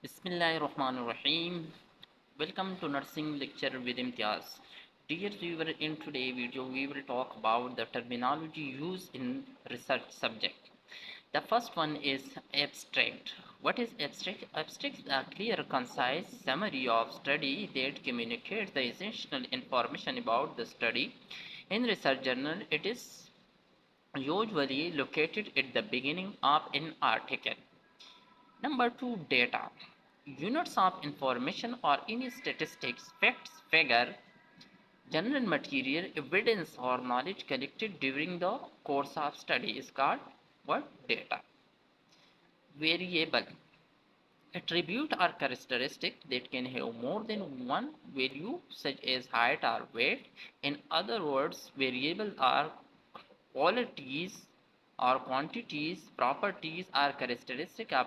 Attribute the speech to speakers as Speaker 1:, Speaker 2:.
Speaker 1: Bismillahirrahmanirrahim. Welcome to Nursing Lecture with Imtiaz. Dear viewer, in today's video we will talk about the terminology used in research subject. The first one is abstract. What is abstract? Abstract is a clear, concise summary of study that communicates the essential information about the study. In research journal, it is usually located at the beginning of an article. Number two, data. Units of information or any statistics, facts, figure, general material, evidence or knowledge collected during the course of study is called what? Data. Variable. Attribute or characteristic that can have more than one value such as height or weight. In other words, variables are qualities or quantities, properties or characteristics of